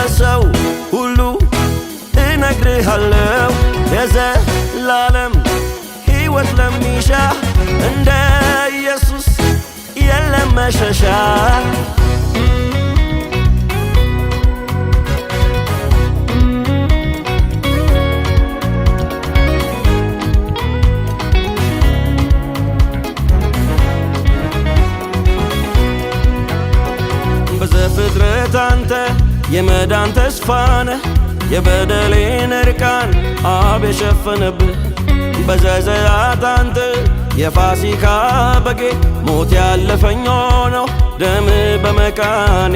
ለሰው ሁሉ እነግርሃለሁ የዘላለም ሕይወት ለሚሻ እንደ ኢየሱስ የለም መሸሻ። በዘፍጥረት አንተ የመዳን ተስፋነህ የበደሌን እርቃን አብ የሸፈነብህ በዘዘአት አንተ የፋሲካ በጌ ሞት ያለፈኝ ሆነው ደም በመቃኔ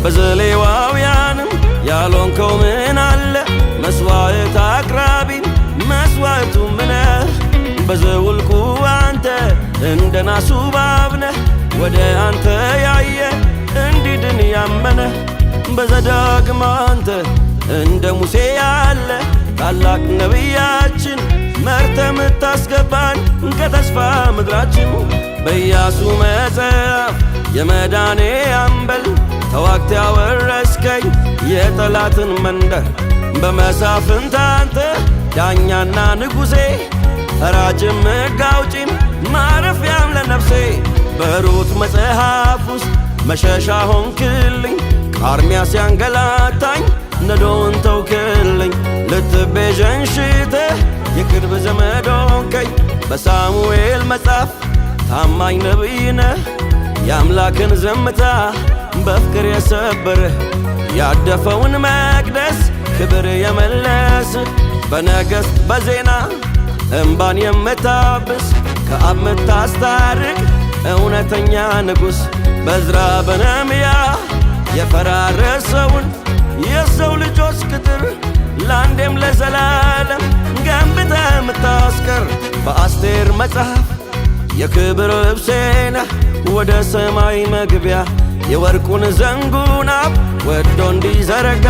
በዘሌዋውያንም ያልሆንከው ምን አለ መስዋዕት አቅራቢም መስዋዕቱ ምነህ በዘውልቁ አንተ እንደ ናሱ እባብ ነህ ወደ አንተ ያየ እንዲድን ያመነ በዘዳግም አንተ እንደ ሙሴ ያለ ታላቅ ነቢያችን መርተ ምታስገባን ከተስፋ ምድራችን በኢያሱ መጽሐፍ የመዳኔ አምበል ተዋግተ ያወረስከኝ የጠላትን መንደር በመሳፍንት አንተ ዳኛና ንጉሴ ፈራጅም ሕግ አውጪም ማረፊያም ለነፍሴ በሩት መጽሐፍ ውስጥ መሸሻ ሆንክልኝ ቃርሚያ ሲያንገላታኝ ነዶን ተውክልኝ ልትቤዠኝ ሽተህ የቅርብ ዘመድ ሆንከኝ በሳሙኤል መጽሐፍ ታማኝ ነቢይ ነህ የአምላክን ዝምታ በፍቅር የሰበርህ ያደፈውን መቅደስ ክብር የመለስ በነገሥት በዜና እምባን የምታብስ ከአብ ምታስታርቅ እውነተኛ ንጉሥ በዕዝራ በነህምያ የፈራረሰውን የሰው ልጆች ቅጥር ለአንዴም ለዘላለም ገንብተህ ምታስቀር በአስቴር መጽሐፍ የክብር ልብሴ ነህ ወደ ሰማይ መግቢያ የወርቁን ዘንጉን አብ ወዶ እንዲዘረጋ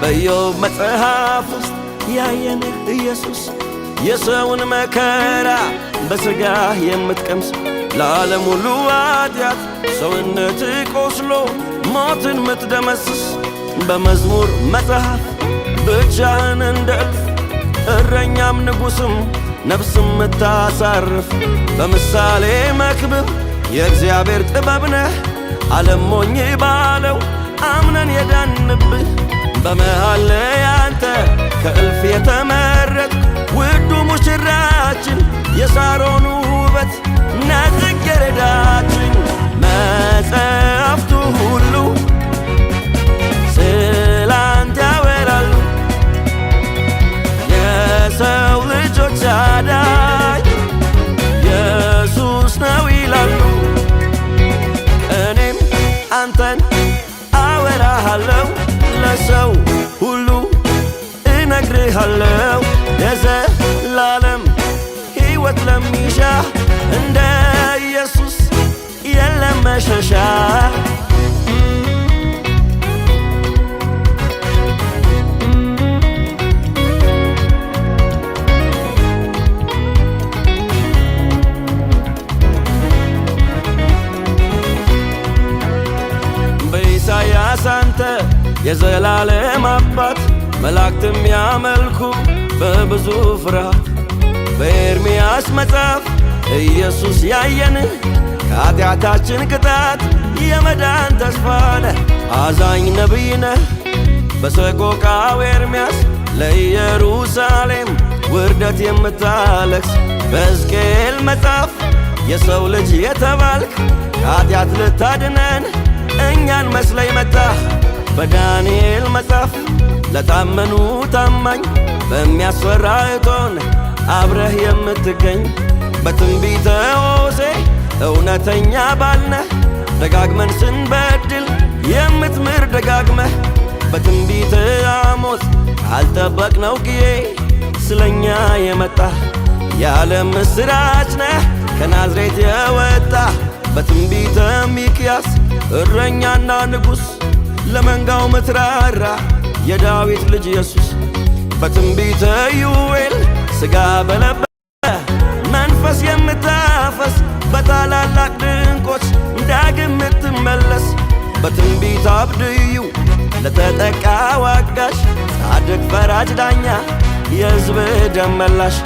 በኢዮብ መጽሐፍ ውስጥ ያየንህ ኢየሱስ የሰውን መከራ በሥጋህ የምትቀምስ ለዓለም ሁሉ ኃጢአት ሰውነት ቆስሎ ሞትን ምትደመስስ በመዝሙር መጽሐፍ ብቻህን እንደ እልፍ እረኛም ንጉሥም ነፍስም ምታሳርፍ በምሳሌ መክብብ የእግዚአብሔር ጥበብ ነህ ዓለም ሞኝ ባለው አምነን የዳንብህ በመሃል አንተ ከእልፍ የተመረጥ ውዱ ሙሽራችን የሳሮን ውበት ጽጌረዳችን መጽሐፍቱ ሁሉ ስላንተ ያወራሉ የሰው ልጆች አዳኝ ኢየሱስ ነው ይላሉ። እኔም አንተን አወራሃለሁ ለሰው ሁሉ እነግርሃለሁ የዘላለም ሕይወት ለሚሻ እንደ ኢየሱስ የለም መሸሻ። በኢሳይያስ አንተ የዘላለም አባት መላእክትም ያመልኩ በብዙ ፍርሃት በኤርምያስ መጽሐፍ ኢየሱስ ያየንህ ከኃጢአታችን ቅጣት የመዳን ተስፋ ነህ አዛኝ ነቢይ ነህ በሰቆቃው ኤርምያስ ለኢየሩሳሌም ውርደት የምታለቅስ በሕዝቅኤል መጽሐፍ የሰው ልጅ የተባልክ ከኃጢአት ልታድነን እኛን መስለህ መጣህ በዳንኤል መጽሐፍ ለታመኑ ታማኝ በሚያስፈራ እቶን አብረህ የምትገኝ በትንቢተ ሆሴዕ እውነተኛ ባልነህ ደጋግመን ስንበድል የምትምር ደጋግመህ በትንቢተ አሞጽ አልጠበቅነው ጊዜ ስለኛ የመጣህ የዓለም ምስራች ነህ ከናዝሬት የወጣህ በትንቢተ ሚክያስ እረኛና ንጉሥ ለመንጋው ምትራራ የዳዊት ልጅ ኢየሱስ በትንቢተ ዩኤል ሥጋ በለበሰ መንፈስ የምታፈስ በታላላቅ ድንቆች ዳግም ምትመለስ በትንቢት አብድዩ ለተጠቃ ዋጋሽ ጻድቅ ፈራጅ ዳኛ የሕዝብ ደም መላሽ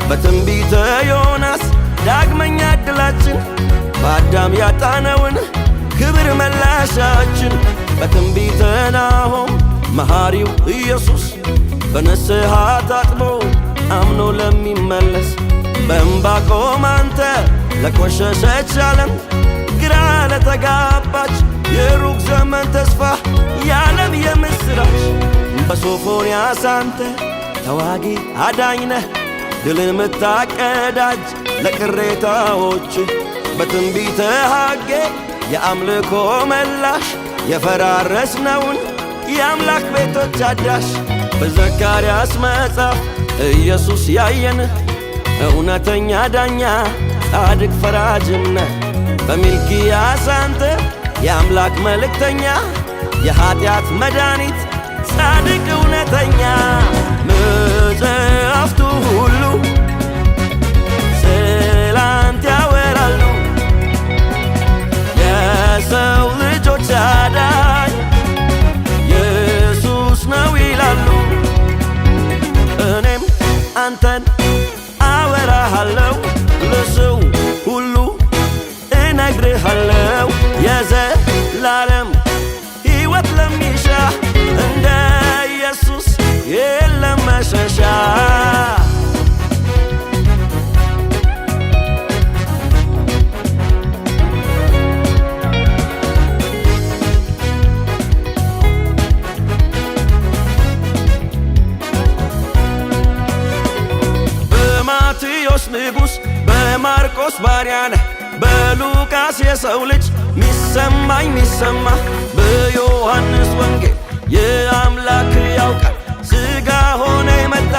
በትንቢተ ዮናስ ዳግመኛ ዕድላችን በአዳም ያጣነውን ክብር መላሻችን በትንቢተ ናሆም መሐሪው ኢየሱስ በንስሐ ታጥቦ አምኖ ለሚመለስ በዕንባቆም አንተ ለቆሸሸች ዓለም ግራ ለተጋባች የሩቅ ዘመን ተስፋ የዓለም የምስራች በሶፎንያስ አንተ ተዋጊ አዳኝ ነህ ድልን ምታቀዳጅ ለቅሬታዎች በትንቢተ ሐጌ የአምልኮ መላሽ የፈራረስነውን የአምላክ ቤቶች አዳሽ በዘካርያስ መጽሐፍ ኢየሱስ ያየንህ እውነተኛ ዳኛ ጻድቅ ፈራጅነ በሚልኪያስ አንተ የአምላክ መልእክተኛ የኀጢአት መድኃኒት ጻድቅ እውነተኛ መጽሐፍቱ ሁሉ ስላንተ ያወራሉ የሰው ልጆች አዳኝ ኢየሱስ ነው ይላሉ እኔም አንተን አወራሃለሁ ለሰው ሁሉ እነግርሃለሁ የዘላለም ሕይወት ለሚሻ እንደ ኢየሱስ የለም መሸሻ በማቴዎስ ንጉሥ በማርቆስ ባሪያነ በሉቃስ የሰው ልጅ ሚሰማ በዮሐንስ ወንጌል የአምላክ ያውቃል ሥጋ ሆነ የመጣ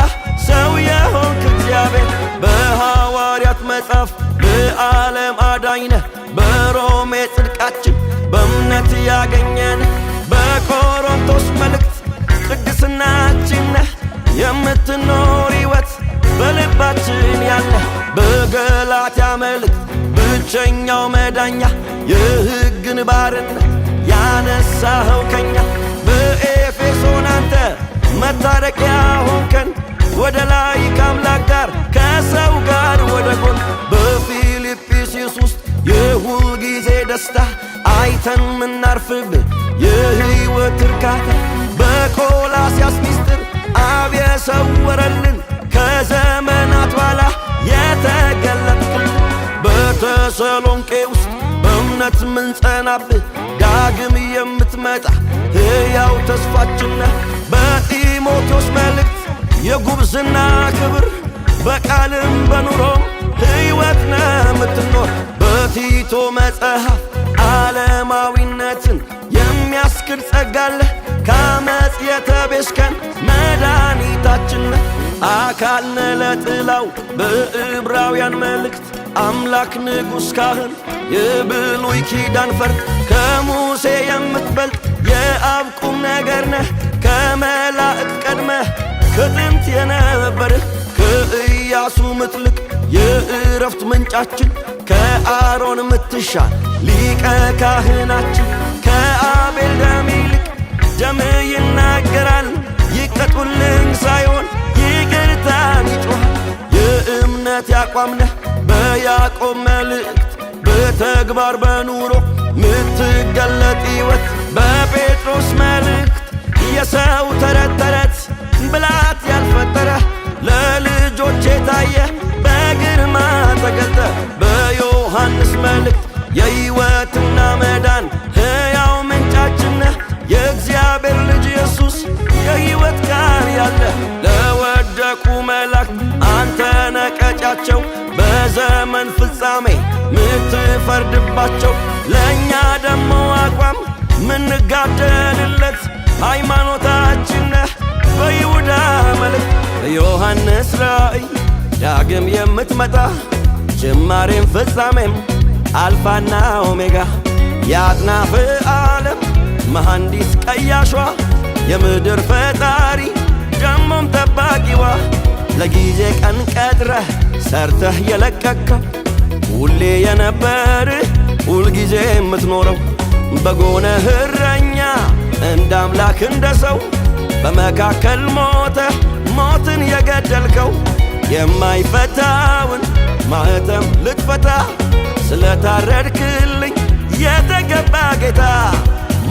ሰው የሆንክ እግዚአብሔር በሐዋርያት መጽሐፍ በዓለም አዳኝነ በሮሜ ጽድቃችን በእምነት ያገኘን በቆሮንቶስ መልእክት ቅድስናችን ነህ የምትኖር ሕይወት በልባችን ያለ በገላትያ መልእክት ብቸኛው መዳኛ የሕግን ባርነት ያነሳኸው ከኛ በኤፌሶን አንተ መታረቂያ ሆንከን ወደ ላይ ከአምላክ ጋር ከሰው ጋር ወደ ጎን በፊልጵስዩስ ውስጥ የሁል ጊዜ ደስታ አይተን ምናርፍብህ የሕይወት እርካታ በቆላስያስ ሚስጥር አብ የሰወረልን ከዘመናት በኋላ የተገለጥክልን በተሰሎንቄ ውስጥ በእምነት ምንጸናብህ ዳግም የምትመጣ ሕያው ተስፋችን ነህ በጢሞቴዎስ መልእክት የጉብዝና ክብር በቃልም በኑሮም ሕይወት ነህ የምትኖር በቲቶ መጽሐፍ ዓለማዊነትን የሚያስክድ ጸጋለህ ከዓመፅ የተቤዥከን መድኃኒታችን ነህ አካል ነህ ለጥላው በዕብራውያን መልእክት አምላክ ንጉሥ ካህን የብሉይ ኪዳን ፈርጥ ከሙሴ የምትበልጥ የአብ ቁም ነገር ነህ ከመላእክት ቀድመህ ከጥንት የነበርህ ከኢያሱ ምትልቅ የዕረፍት ምንጫችን ከአሮን ምትሻል ሊቀ ካህናችን ከአቤል ደም ይልቅ ደም ይናገራል ይቀጡልኝ ሳይሆን ይቅርታን ይጮኻል የእምነት ያቋምነህ በያዕቆብ መልእክት በተግባር በኑሮ ምትገለጥ ሕይወት በጴጥሮስ መልእክት የሰው ተረት ብላት ያልፈጠረ ለልጆች የታየ በግርማ ተገልጠ በዮሐንስ መልእክት የሕይወትና መዳን ሕያው ምንጫችን ነህ የእግዚአብሔር ልጅ ኢየሱስ የሕይወት ቃል ያለ ለወደቁ መላእክት አንተ ነቀጫቸው በዘመን ፍጻሜ ምትፈርድባቸው ለእኛ ደሞ አቋም ምንጋደልለት ሃይማኖታችን ነህ በይሁዳ መልእክት በዮሐንስ ራእይ ዳግም የምትመጣ ጅማሬም ፍጻሜም አልፋና ኦሜጋ የአጥናፈ ዓለም መሐንዲስ ቀያሿ የምድር ፈጣሪ ደሞም ጠባቂዋ ለጊዜ ቀን ቀጥረህ ሰርተህ የለቀቅከው ሁሌ የነበርህ ሁልጊዜ የምትኖረው በጎነህ እረኛ እንደ አምላክ እንደ ሰው በመካከል ሞተ ሞትን የገደልከው የማይፈታውን ማኅተም ልትፈታ ስለታረድክልኝ የተገባ ጌታ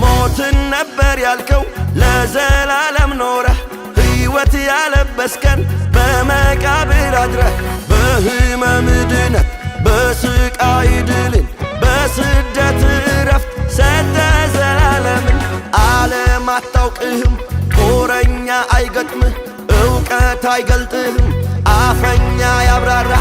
ሞትን ነበር ያልከው ለዘላለም ኖረህ ሕይወት ያለበስከን በመቃብር አድረህ በሕመም ድነት በስቃይ ድልን በስደት ረፍት ሰጠ ዘላለምን ዓለም አታውቅህም ጦረኛ አይገጥምህ እውቀት አይገልጥህም አፈኛ ያብራራ